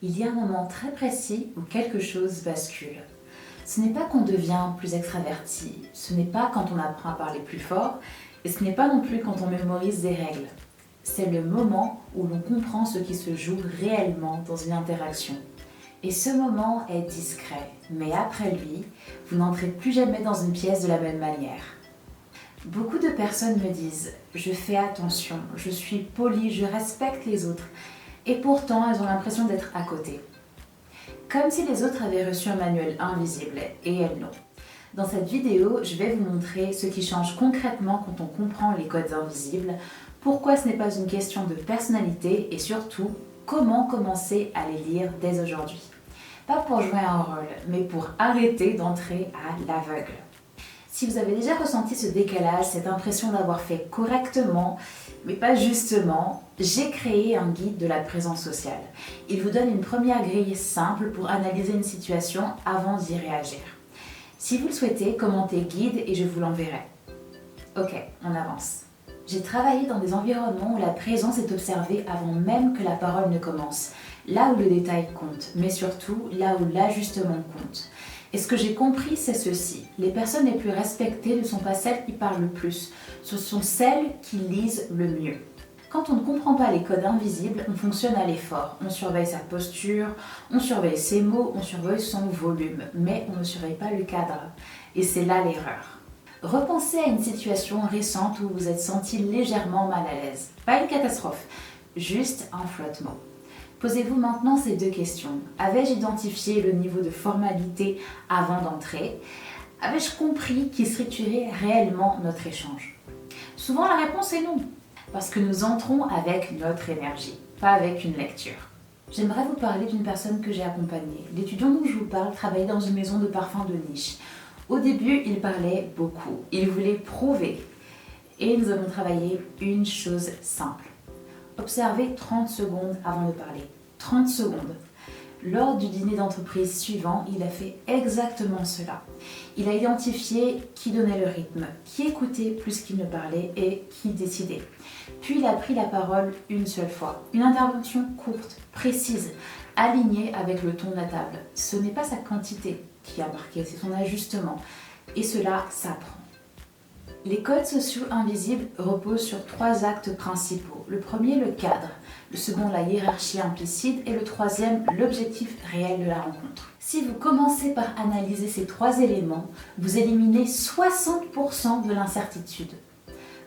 Il y a un moment très précis où quelque chose bascule. Ce n'est pas qu'on devient plus extraverti, ce n'est pas quand on apprend à parler plus fort, et ce n'est pas non plus quand on mémorise des règles. C'est le moment où l'on comprend ce qui se joue réellement dans une interaction. Et ce moment est discret, mais après lui, vous n'entrez plus jamais dans une pièce de la même manière. Beaucoup de personnes me disent « je fais attention, je suis polie, je respecte les autres », et pourtant elles ont l'impression d'être à côté. Comme si les autres avaient reçu un manuel invisible, et elles non. Dans cette vidéo, je vais vous montrer ce qui change concrètement quand on comprend les codes invisibles, pourquoi ce n'est pas une question de personnalité et surtout, comment commencer à les lire dès aujourd'hui. Pas pour jouer un rôle, mais pour arrêter d'entrer à l'aveugle. Si vous avez déjà ressenti ce décalage, cette impression d'avoir fait correctement, mais pas justement, j'ai créé un guide de la présence sociale. Il vous donne une première grille simple pour analyser une situation avant d'y réagir. Si vous le souhaitez, commentez guide et je vous l'enverrai. Ok, on avance. J'ai travaillé dans des environnements où la présence est observée avant même que la parole ne commence, là où le détail compte, mais surtout là où l'ajustement compte. Et ce que j'ai compris, c'est ceci. Les personnes les plus respectées ne sont pas celles qui parlent le plus, ce sont celles qui lisent le mieux. Quand on ne comprend pas les codes invisibles, on fonctionne à l'effort. On surveille sa posture, on surveille ses mots, on surveille son volume, mais on ne surveille pas le cadre. Et c'est là l'erreur. Repensez à une situation récente où vous vous êtes senti légèrement mal à l'aise. Pas une catastrophe, juste un flottement. Posez-vous maintenant ces deux questions. Avais-je identifié le niveau de formalité avant d'entrer? Avais-je compris qui structurait réellement notre échange? Souvent la réponse est non, parce que nous entrons avec notre énergie, pas avec une lecture. J'aimerais vous parler d'une personne que j'ai accompagnée. L'étudiant dont je vous parle travaillait dans une maison de parfum de niche. Au début, il parlait beaucoup, il voulait prouver. Et nous avons travaillé une chose simple. Observez 30 secondes avant de parler. 30 secondes. Lors du dîner d'entreprise suivant, il a fait exactement cela. Il a identifié qui donnait le rythme, qui écoutait plus qu'il ne parlait et qui décidait. Puis il a pris la parole une seule fois. Une intervention courte, précise, alignée avec le ton de la table. Ce n'est pas sa quantité qui a marqué, c'est son ajustement. Et cela s'apprend. Les codes sociaux invisibles reposent sur 3 actes principaux. Le premier, le cadre. Le second, la hiérarchie implicite. Et le troisième, l'objectif réel de la rencontre. Si vous commencez par analyser ces 3 éléments, vous éliminez 60% de l'incertitude.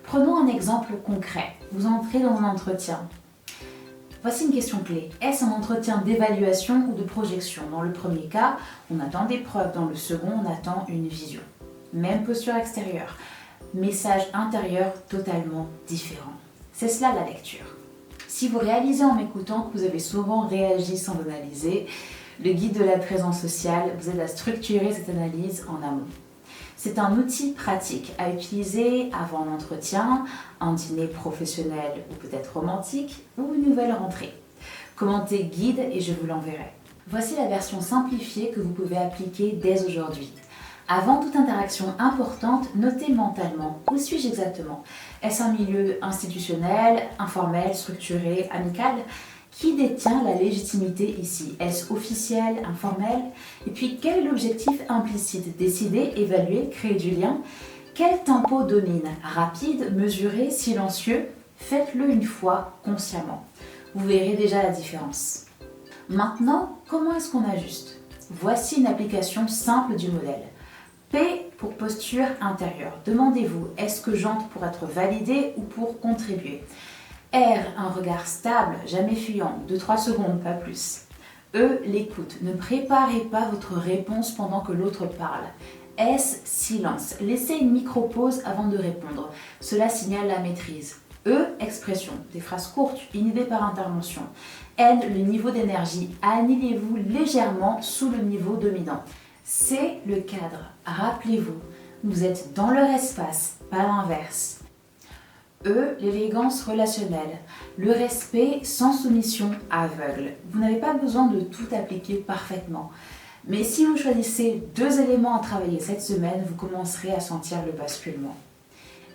Prenons un exemple concret. Vous entrez dans un entretien. Voici une question clé. Est-ce un entretien d'évaluation ou de projection? Dans le premier cas, on attend des preuves. Dans le second, on attend une vision. Même posture extérieure. Message intérieur totalement différent. C'est cela la lecture. Si vous réalisez en m'écoutant que vous avez souvent réagi sans analyser, le guide de la présence sociale vous aide à structurer cette analyse en amont. C'est un outil pratique à utiliser avant un entretien, un dîner professionnel ou peut-être romantique ou une nouvelle rentrée. Commentez guide et je vous l'enverrai. Voici la version simplifiée que vous pouvez appliquer dès aujourd'hui. Avant toute interaction importante, notez mentalement où suis-je exactement. Est-ce un milieu institutionnel, informel, structuré, amical? Qui détient la légitimité ici? Est-ce officiel, informel? Et puis quel est l'objectif implicite? Décider, évaluer, créer du lien? Quel tempo domine? Rapide, mesuré, silencieux? Faites-le une fois consciemment. Vous verrez déjà la différence. Maintenant, comment est-ce qu'on ajuste? Voici une application simple du modèle. P pour posture intérieure. Demandez-vous, est-ce que j'entre pour être validé ou pour contribuer? R, un regard stable, jamais fuyant, 2-3 secondes, pas plus. E, l'écoute. Ne préparez pas votre réponse pendant que l'autre parle. S, silence. Laissez une micro-pause avant de répondre. Cela signale la maîtrise. E, expression. Des phrases courtes, une idée par intervention. N, le niveau d'énergie. Annihilez-vous légèrement sous le niveau dominant. C'est le cadre. Rappelez-vous, vous êtes dans leur espace, pas l'inverse. E, l'élégance relationnelle. Le respect sans soumission aveugle. Vous n'avez pas besoin de tout appliquer parfaitement. Mais si vous choisissez 2 éléments à travailler cette semaine, vous commencerez à sentir le basculement.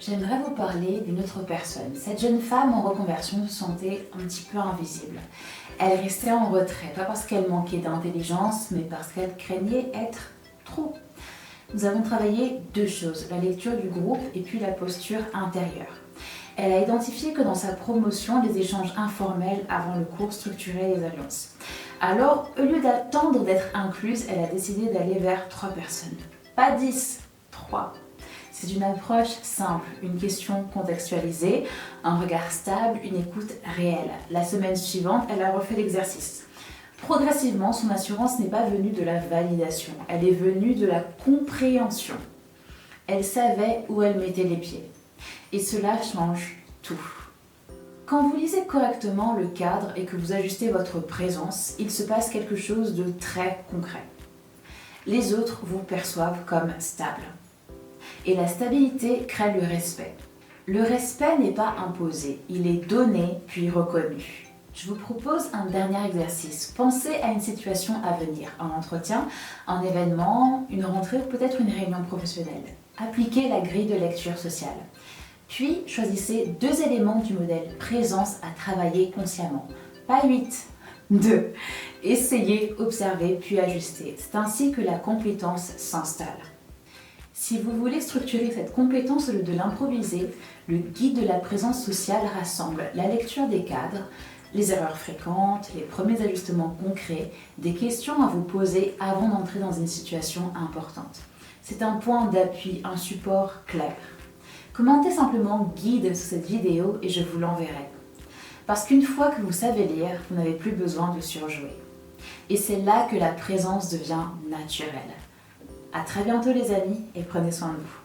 J'aimerais vous parler d'une autre personne. Cette jeune femme en reconversion se sentait un petit peu invisible. Elle restait en retrait, pas parce qu'elle manquait d'intelligence, mais parce qu'elle craignait être trop. Nous avons travaillé deux choses, la lecture du groupe et puis la posture intérieure. Elle a identifié que dans sa promotion, les échanges informels avant le cours structuraient les alliances. Alors, au lieu d'attendre d'être incluse, elle a décidé d'aller vers 3 personnes. Pas 10, 3. C'est une approche simple, une question contextualisée, un regard stable, une écoute réelle. La semaine suivante, elle a refait l'exercice. Progressivement, son assurance n'est pas venue de la validation, elle est venue de la compréhension. Elle savait où elle mettait les pieds. Et cela change tout. Quand vous lisez correctement le cadre et que vous ajustez votre présence, il se passe quelque chose de très concret. Les autres vous perçoivent comme stable. Et la stabilité crée le respect. Le respect n'est pas imposé, il est donné puis reconnu. Je vous propose un dernier exercice. Pensez à une situation à venir, un entretien, un événement, une rentrée ou peut-être une réunion professionnelle. Appliquez la grille de lecture sociale. Puis choisissez 2 éléments du modèle présence à travailler consciemment. Pas 8, 2. Essayez, observez puis ajustez. C'est ainsi que la compétence s'installe. Si vous voulez structurer cette compétence au lieu de l'improviser, le guide de la présence sociale rassemble la lecture des cadres, les erreurs fréquentes, les premiers ajustements concrets, des questions à vous poser avant d'entrer dans une situation importante. C'est un point d'appui, un support clair. Commentez simplement guide sous cette vidéo et je vous l'enverrai. Parce qu'une fois que vous savez lire, vous n'avez plus besoin de surjouer. Et c'est là que la présence devient naturelle. À très bientôt les amis et prenez soin de vous.